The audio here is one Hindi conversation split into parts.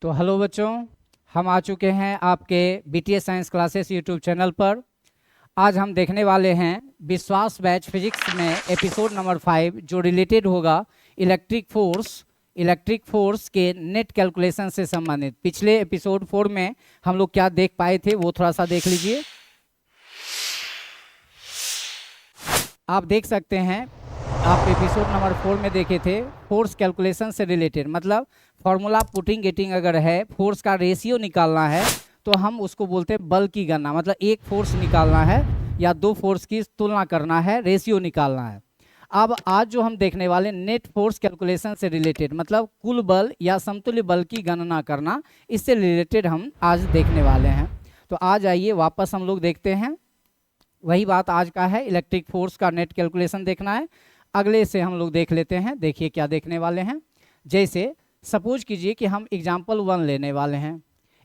तो हेलो बच्चों, हम आ चुके हैं आपके BTS science classes YouTube channel पर। आज हम देखने वाले हैं विश्वास बैच फिजिक्स में एपिसोड नंबर 5 जो रिलेटेड होगा इलेक्ट्रिक फोर्स के नेट कैलकुलेशन से संबंधित। पिछले एपिसोड 4 में हम लोग क्या देख पाए थे वो थोड़ा सा देख लीजिए। आप देख सकते हैं, आप एपिसोड नंबर 4 में देखे थे फोर्स कैलकुलेशन से रिलेटेड, मतलब फॉर्मूला पुटिंग गेटिंग अगर है, फोर्स का रेशियो निकालना है तो हम उसको बोलते हैं बल की गणना। मतलब एक फोर्स निकालना है या दो फोर्स की तुलना करना है, रेशियो निकालना है। अब आज जो हम देखने वाले नेट फोर्स कैलकुलेशन से रिलेटेड, मतलब कुल बल या समतुल्य बल की गणना करना, इससे रिलेटेड हम आज देखने वाले हैं। तो आज आइए वापस हम लोग देखते हैं, वही बात आज का है, इलेक्ट्रिक फोर्स का नेट कैलकुलेशन देखना है। अगले से हम लोग देख लेते हैं। देखिए क्या देखने वाले हैं। जैसे सपोज कीजिए कि हम एग्जाम्पल 1 लेने वाले हैं।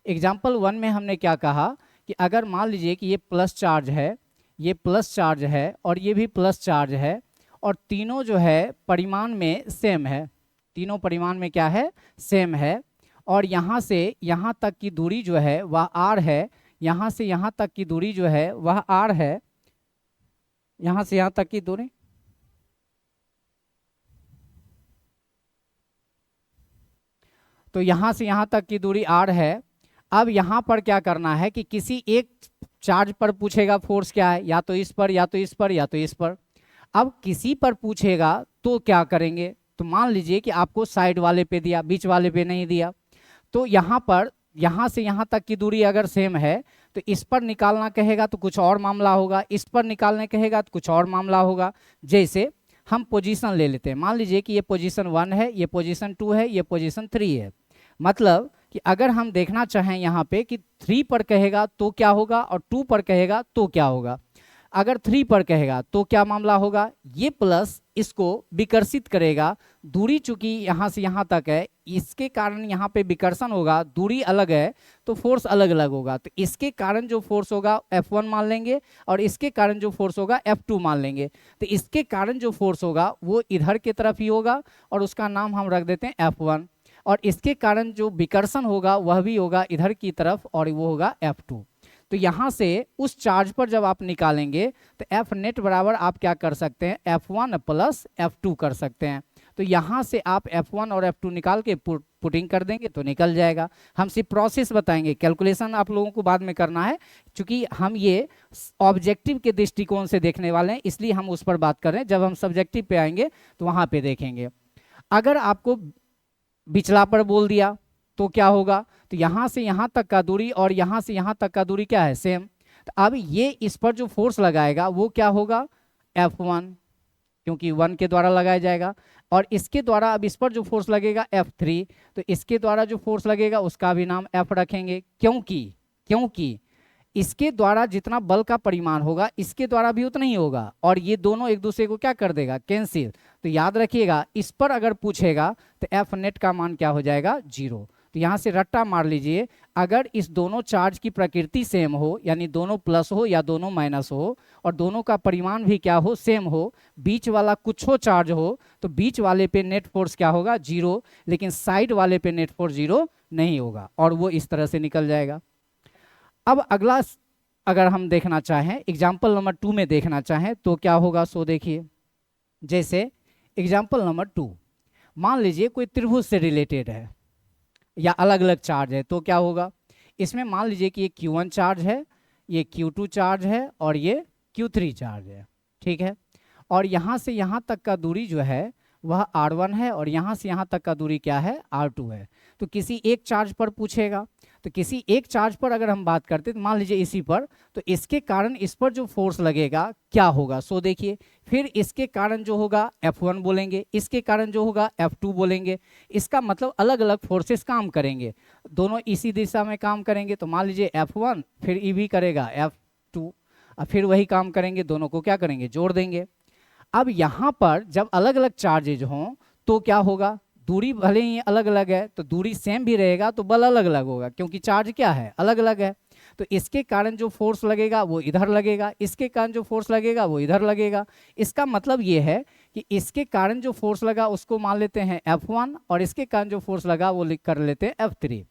एग्जाम्पल 1 में हमने क्या कहा कि अगर मान लीजिए कि ये प्लस चार्ज है, ये प्लस चार्ज है और ये भी प्लस चार्ज है, और तीनों जो है परिमाण में सेम है, तीनों परिमाण में क्या है, सेम है। और यहाँ से यहाँ तक की दूरी जो है वह आर है, यहाँ से यहाँ तक की दूरी जो है वह आर है, यहाँ से यहाँ तक की दूरी, तो यहाँ से यहाँ तक की दूरी r है। अब यहाँ पर क्या करना है कि किसी एक चार्ज पर पूछेगा फोर्स क्या है, या तो इस पर या तो इस पर या तो इस पर। अब किसी पर पूछेगा तो क्या करेंगे, तो मान लीजिए कि आपको साइड वाले पे दिया, बीच वाले पे नहीं दिया। तो यहाँ पर यहाँ से यहाँ तक की दूरी अगर सेम है तो इस पर निकालना कहेगा तो कुछ और मामला होगा, इस पर निकालने कहेगा तो कुछ और मामला होगा। जैसे हम पोजीशन ले लेते हैं, मान लीजिए कि ये पोजीशन 1 है, ये पोजीशन 2 है, ये पोजीशन 3 है। मतलब कि अगर हम देखना चाहें यहाँ पे कि 3 पर कहेगा तो क्या होगा और 2 पर कहेगा तो क्या होगा। अगर 3 पर कहेगा तो क्या मामला होगा, ये प्लस इसको विकर्षित करेगा। दूरी चूंकि यहाँ से यहाँ तक है, इसके कारण यहाँ पे विकर्षण होगा, दूरी अलग है तो फोर्स अलग अलग होगा। तो इसके कारण जो फोर्स होगा F1 मान लेंगे और इसके कारण जो फोर्स होगा F2 मान लेंगे। तो इसके कारण जो फोर्स होगा वो इधर की तरफ ही होगा और उसका नाम हम रख देते हैं F1, और इसके कारण जो विकर्षण होगा वह भी होगा इधर की तरफ और वो होगा F2। तो यहाँ से उस चार्ज पर जब आप निकालेंगे तो F नेट बराबर आप क्या कर सकते हैं, F1 प्लस F2 कर सकते हैं। तो यहाँ से आप F1 और F2 निकाल के पुटिंग कर देंगे तो निकल जाएगा। हम सिर्फ प्रोसेस बताएंगे, कैलकुलेशन आप लोगों को बाद में करना है, क्योंकि हम ये ऑब्जेक्टिव के दृष्टिकोण से देखने वाले हैं, इसलिए हम उस पर बात कर रहे हैं। जब हम सब्जेक्टिव पे आएंगे तो वहाँ पे देखेंगे। अगर आपको बिचला पर बोल दिया तो क्या होगा, तो यहाँ से यहाँ तक का दूरी और यहाँ से यहाँ तक का दूरी क्या है, सेम। तो अब ये इस पर जो फोर्स लगाएगा वो क्या होगा, F1, क्योंकि 1 के द्वारा लगाया जाएगा। और इसके द्वारा अब इस पर जो फोर्स लगेगा F3, तो इसके द्वारा जो फोर्स लगेगा उसका भी नाम F रखेंगे, क्योंकि इसके द्वारा जितना बल का परिमाण होगा इसके द्वारा भी उतना ही होगा, और ये दोनों एक दूसरे को क्या कर देगा, कैंसिल। तो याद रखिएगा, इस पर अगर पूछेगा तो F नेट का मान क्या हो जाएगा, 0। तो यहाँ से रट्टा मार लीजिए, अगर इस दोनों चार्ज की प्रकृति सेम हो, यानी दोनों प्लस हो या दोनों माइनस हो, और दोनों का परिमाण भी क्या हो, सेम हो, बीच वाला कुछ हो चार्ज हो, तो बीच वाले पे नेट फोर्स क्या होगा, 0। लेकिन साइड वाले पे नेट फोर्स 0 नहीं होगा, और वो इस तरह से निकल जाएगा। अब अगला अगर हम देखना चाहें, एग्जाम्पल नंबर 2 में देखना चाहें तो क्या होगा, सो देखिए। जैसे एग्जाम्पल नंबर 2, मान लीजिए कोई त्रिभुज से रिलेटेड है या अलग अलग चार्ज है, तो क्या होगा। इसमें मान लीजिए कि ये Q1 चार्ज है, ये Q2 चार्ज है और ये Q3 चार्ज है, ठीक है। और यहाँ से यहाँ तक का दूरी जो है वह R1 है और यहाँ से यहाँ तक का दूरी क्या है, R2 है। तो किसी एक चार्ज पर पूछेगा, तो किसी एक चार्ज पर अगर हम बात करते हैं, मान लीजिए इसी पर, तो इसके कारण इस पर जो फोर्स लगेगा क्या होगा, सो देखिए। फिर इसके कारण जो होगा F1 बोलेंगे, इसके कारण जो होगा F2 बोलेंगे। इसका मतलब अलग अलग फोर्सेस काम करेंगे, दोनों इसी दिशा में काम करेंगे। तो मान लीजिए F1 फिर ये भी करेगा F2, फिर वही काम करेंगे, दोनों को क्या करेंगे, जोड़ देंगे। अब यहाँ पर जब अलग अलग चार्जेज हों तो क्या होगा, दूरी भले ही अलग अलग है तो दूरी सेम भी रहेगा तो बल अलग अलग होगा, क्योंकि चार्ज क्या है, अलग अलग है। तो इसके कारण जो फोर्स लगेगा वो इधर लगेगा, इसके कारण जो फोर्स लगेगा वो इधर लगेगा। इसका मतलब ये है कि इसके कारण जो फोर्स लगा उसको मान लेते हैं F1 और इसके कारण जो फोर्स लगा वो लिख कर लेते हैं F3।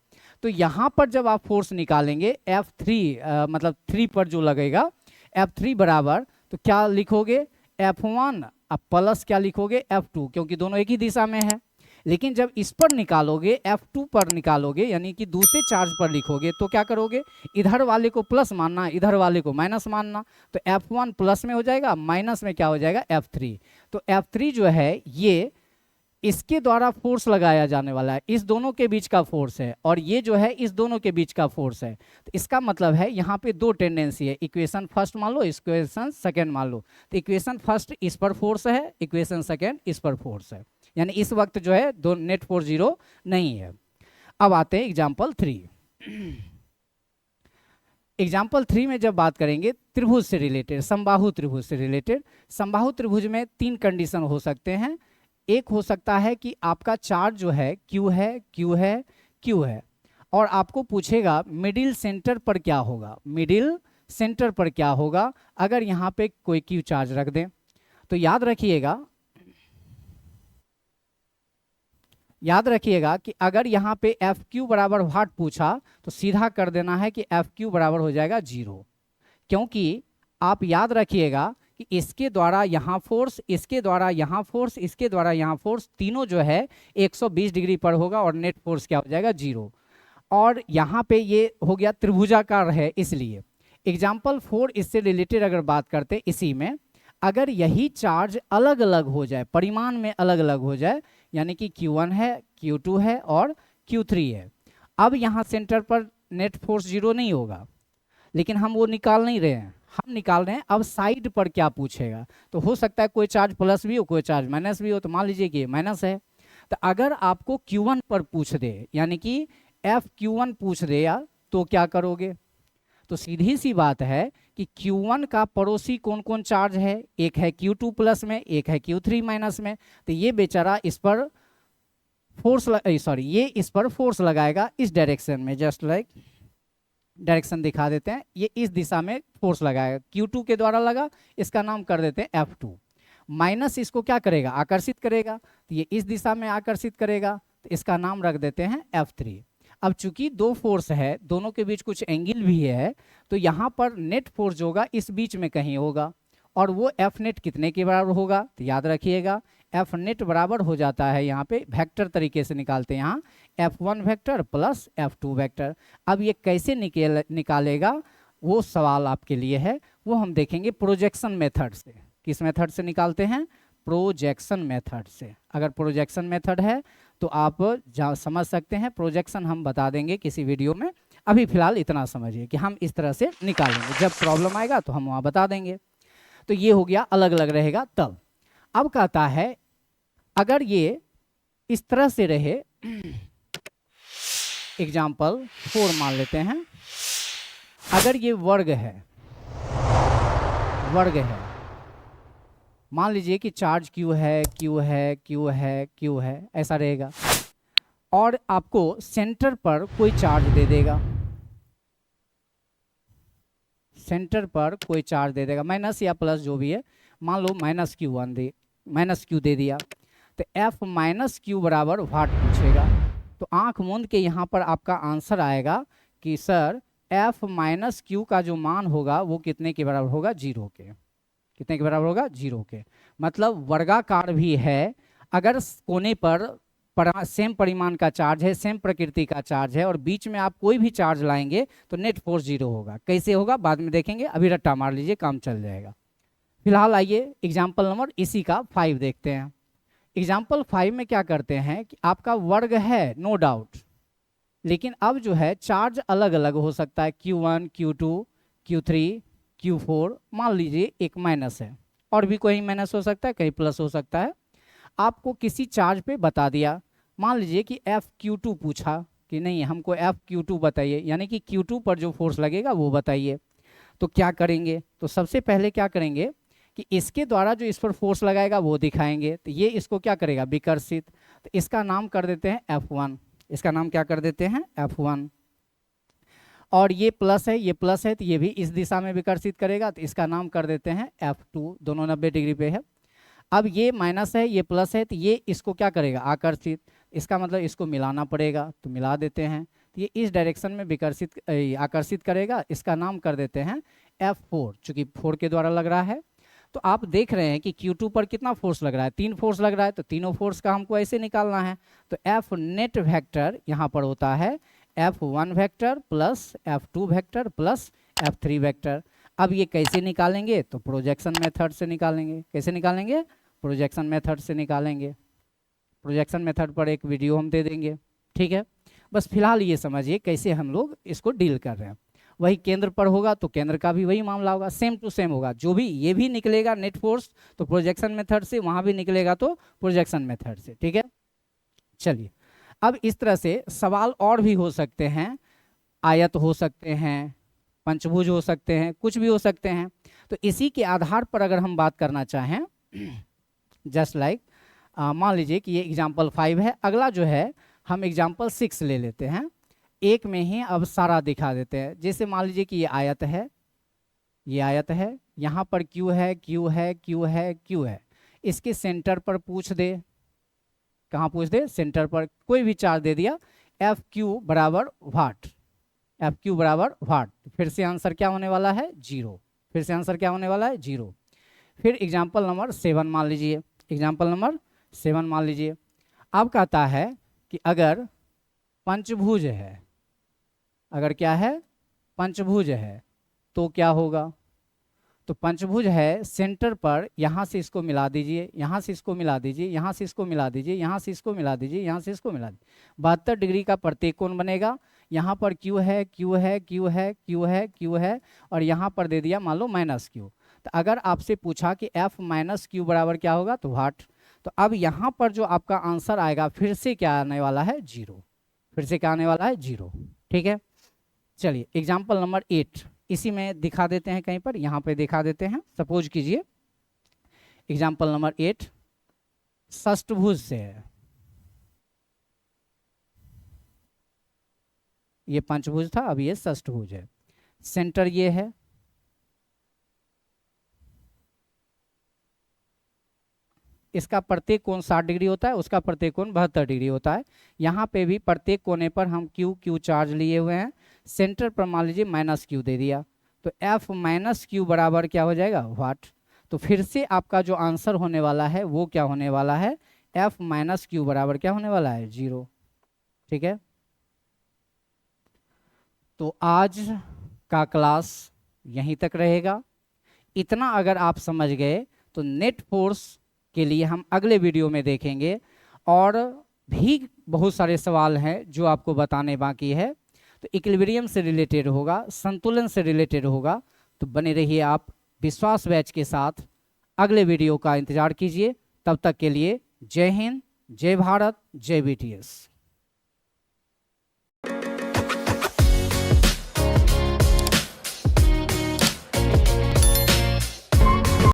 तो यहाँ पर जब आप फोर्स निकालेंगे F3 मतलब 3 पर जो लगेगा F3 बराबर, तो क्या लिखोगे F1, अब प्लस क्या लिखोगे F2, क्योंकि दोनों एक ही दिशा में है। लेकिन जब इस पर निकालोगे F2 पर निकालोगे, यानी कि दूसरे चार्ज पर लिखोगे, तो क्या करोगे, इधर वाले को प्लस मानना, इधर वाले को माइनस मानना। तो F1 प्लस में हो जाएगा, माइनस में क्या हो जाएगा F3। तो F3 जो है ये इसके द्वारा फोर्स लगाया जाने वाला है, इस दोनों के बीच का फोर्स है, और ये जो है इस दोनों के बीच का फोर्स है। तो इसका मतलब है यहाँ पे दो टेंडेंसी है, इक्वेशन फर्स्ट मान लो, इक्वेशन सेकंड मान लो। तो इक्वेशन फर्स्ट इस पर फोर्स है, इक्वेशन सेकंड इस पर फोर्स है, यानी इस वक्त जो है दो नेट फोर्स जीरो नहीं है। अब आते हैं एग्जाम्पल 3। एग्जाम्पल 3 में जब बात करेंगे त्रिभुज से रिलेटेड, समबाहु त्रिभुज से रिलेटेड। समबाहु त्रिभुज में 3 कंडीशन हो सकते हैं। एक हो सकता है कि आपका चार्ज जो है Q है, Q है, Q है, और आपको पूछेगा मिडिल सेंटर पर क्या होगा, मिडिल सेंटर पर क्या होगा अगर यहाँ पे कोई Q चार्ज रख दें। तो याद रखिएगा कि अगर यहाँ पे FQ बराबर व्हाट पूछा तो सीधा कर देना है कि FQ बराबर हो जाएगा 0, क्योंकि आप याद रखिएगा कि इसके द्वारा यहाँ फोर्स, इसके द्वारा यहाँ फोर्स, इसके द्वारा यहाँ फोर्स, तीनों जो है 120 डिग्री पर होगा और नेट फोर्स क्या हो जाएगा 0। और यहाँ पे ये हो गया त्रिभुजाकार है, इसलिए एग्जाम्पल 4 इससे रिलेटेड अगर बात करते, इसी में अगर यही चार्ज अलग अलग हो जाए, परिमाण में अलग अलग हो जाए, यानी कि Q1 है, Q2 है और Q3 है, अब यहाँ सेंटर पर नेट फोर्स 0 नहीं होगा, लेकिन हम वो निकाल नहीं रहे हैं, हम निकाल रहे हैं अब साइड पर क्या पूछेगा। तो हो सकता है कोई चार्ज प्लस भी हो, कोई चार्ज माइनस भी हो, तो मान लीजिए कि माइनस है। तो अगर आपको Q1 पर पूछ दे, यानी कि FQ1 पूछ दे या, तो क्या करोगे। तो सीधी सी बात है कि Q1 का पड़ोसी कौन कौन चार्ज है, एक है Q2 प्लस में, एक है Q3 माइनस में। तो ये बेचारा इस पर फोर्स ये इस पर फोर्स लगाएगा इस डायरेक्शन में, जस्ट लाइक डायरेक्शन दिखा देते हैं, ये इस दिशा में फोर्स लगाएगा, Q2 के द्वारा लगा, इसका नाम कर देते हैं F2। माइनस इसको क्या करेगा, आकर्षित करेगा, तो ये इस दिशा में आकर्षित करेगा, तो इसका नाम रख देते हैं F3। अब चूंकि दो फोर्स है, दोनों के बीच कुछ एंगल भी है, तो यहाँ पर नेट फोर्स जो होगा इस बीच में कहीं होगा, और वो F नेट कितने के बराबर होगा, तो याद रखिएगा F नेट बराबर हो जाता है, यहाँ पे वेक्टर तरीके से निकालते हैं, यहाँ F1 vector plus F2 vector. अब ये कैसे निकालेगा वो सवाल आपके लिए है, वो हम देखेंगे प्रोजेक्शन मेथड से। किस मेथड से निकालते हैं, प्रोजेक्शन मेथड से। अगर प्रोजेक्शन मेथड है तो आप समझ सकते हैं, प्रोजेक्शन हम बता देंगे किसी वीडियो में, अभी फिलहाल इतना समझिए कि हम इस तरह से निकालेंगे, जब प्रॉब्लम आएगा तो हम वहाँ बता देंगे। तो ये हो गया अलग अलग रहेगा तब। अब कहता है अगर ये इस तरह से रहे, एग्जाम्पल 4 मान लेते हैं, अगर ये वर्ग है, मान लीजिए कि चार्ज Q है, Q है, Q है, Q है, ऐसा रहेगा, और आपको सेंटर पर कोई चार्ज दे देगा, सेंटर पर कोई चार्ज दे देगा, माइनस या प्लस जो भी है, मान लो माइनस Q दे दिया, तो F माइनस Q बराबर व्हाट पूछेगा। तो आंख मूंद के यहाँ पर आपका आंसर आएगा कि सर F माइनस Q का जो मान होगा वो कितने के बराबर होगा, 0 के। कितने के बराबर होगा, 0 के। मतलब वर्गाकार भी है, अगर कोने पर सेम परिमाण का चार्ज है, सेम प्रकृति का चार्ज है, और बीच में आप कोई भी चार्ज लाएंगे तो नेट फोर्स 0 होगा। कैसे होगा बाद में देखेंगे, अभी रट्टा मार लीजिए, काम चल जाएगा। फिलहाल आइए एग्जाम्पल नंबर इसी का 5 देखते हैं। एग्जाम्पल 5 में क्या करते हैं कि आपका वर्ग है, नो डाउट, लेकिन अब जो है चार्ज अलग अलग हो सकता है, Q1, Q2, Q3, Q4, मान लीजिए एक माइनस है, और भी कोई माइनस हो सकता है, कहीं प्लस हो सकता है। आपको किसी चार्ज पे बता दिया, मान लीजिए कि FQ2 पूछा कि नहीं हमको FQ2 बताइए, यानी कि Q2 पर जो फोर्स लगेगा वो बताइए। तो क्या करेंगे, तो सबसे पहले क्या करेंगे कि इसके द्वारा जो इस पर फोर्स लगाएगा वो दिखाएंगे, तो ये इसको क्या करेगा, विकर्षित, तो इसका नाम कर देते हैं F1। इसका नाम क्या कर देते हैं, F1। और ये प्लस है, ये प्लस है, तो ये भी इस दिशा में विकर्षित करेगा, तो इसका नाम कर देते हैं F2, दोनों 90 डिग्री पे है। अब ये माइनस है, ये प्लस है, तो ये इसको क्या करेगा, आकर्षित, इसका मतलब इसको मिलाना पड़ेगा, तो मिला देते हैं, तो ये इस डायरेक्शन में विकर्षित आकर्षित करेगा। इसका नाम कर देते हैं F4, चूंकि 4 के द्वारा लग रहा है। तो आप देख रहे हैं कि Q2 पर कितना फोर्स लग रहा है, 3 फोर्स लग रहा है। तो तीनों फोर्स का हमको ऐसे निकालना है। तो F नेट वेक्टर यहाँ पर होता है F1 vector plus F2 vector plus F3 vector. अब ये कैसे निकालेंगे, तो प्रोजेक्शन मेथड से निकालेंगे। कैसे निकालेंगे, प्रोजेक्शन मेथड से निकालेंगे। प्रोजेक्शन मेथड पर एक वीडियो हम दे देंगे, ठीक है। बस फिलहाल ये समझिए कैसे हम लोग इसको डील कर रहे हैं। वही केंद्र पर होगा तो केंद्र का भी वही मामला होगा, सेम टू सेम होगा। जो भी ये भी निकलेगा नेट फोर्स तो प्रोजेक्शन मेथड से, वहां भी निकलेगा तो प्रोजेक्शन मेथड से, ठीक है। चलिए, अब इस तरह से सवाल और भी हो सकते हैं। आयत हो सकते हैं, पंचभुज हो सकते हैं, कुछ भी हो सकते हैं। तो इसी के आधार पर अगर हम बात करना चाहें, जस्ट लाइक मान लीजिए कि ये एग्जाम्पल 5 है। अगला जो है हम एग्जाम्पल 6 ले लेते हैं। एक में ही अब सारा दिखा देते हैं। जैसे मान लीजिए कि ये आयत है, ये आयत है, यहाँ पर Q है, Q है, Q है, Q है। इसके सेंटर पर पूछ दे, कहाँ पूछ दे, सेंटर पर कोई भी चार्ज दे दिया, FQ बराबर वाट, FQ बराबर वाट। फिर से आंसर क्या होने वाला है, 0। फिर से आंसर क्या होने वाला है, 0। फिर एग्जाम्पल नंबर 7 मान लीजिए, एग्जाम्पल नंबर 7 मान लीजिए। अब कहता है कि अगर पंचभुज है, अगर क्या है, पंचभुज है, तो क्या होगा। तो पंचभुज है, सेंटर पर यहाँ से इसको मिला दीजिए, यहाँ से इसको मिला दीजिए, यहाँ से इसको मिला दीजिए, यहाँ से इसको मिला दीजिए, यहाँ से इसको मिला दीजिए। 72 डिग्री का प्रत्येक कोण बनेगा। यहाँ पर Q है, Q है, Q है, Q है, Q है, और यहाँ पर दे दिया मान लो -Q। तो अगर आपसे पूछा कि F - Q बराबर क्या होगा, तो वाट। तो अब यहाँ पर जो आपका आंसर आएगा फिर से क्या आने वाला है, 0। फिर से क्या आने वाला है, 0, ठीक है। चलिए एग्जाम्पल नंबर 8 इसी में दिखा देते हैं, कहीं पर यहाँ पे दिखा देते हैं। सपोज कीजिए एग्जाम्पल नंबर 8 षष्ठभुज से है। ये पंचभुज था, अब ये षष्ठभुज है। सेंटर ये है, इसका प्रत्येक कोण 60 डिग्री होता है, उसका प्रत्येक कोण 72 डिग्री होता है। यहाँ पे भी प्रत्येक कोने पर हम Q चार्ज लिए हुए हैं। सेंटर पर मान लीजिए -Q दे दिया, तो F - Q बराबर क्या हो जाएगा, वाट। तो फिर से आपका जो आंसर होने वाला है वो क्या होने वाला है, F - Q बराबर क्या होने वाला है, 0, ठीक है। तो आज का क्लास यहीं तक रहेगा। इतना अगर आप समझ गए तो नेट फोर्स के लिए हम अगले वीडियो में देखेंगे। और भी बहुत सारे सवाल हैं जो आपको बताने बाकी है। तो इक्विलिब्रियम से रिलेटेड होगा, संतुलन से रिलेटेड होगा। तो बने रहिए आप विश्वास बैच के साथ। अगले वीडियो का इंतजार कीजिए। तब तक के लिए जय हिंद, जय भारत, जय BTS।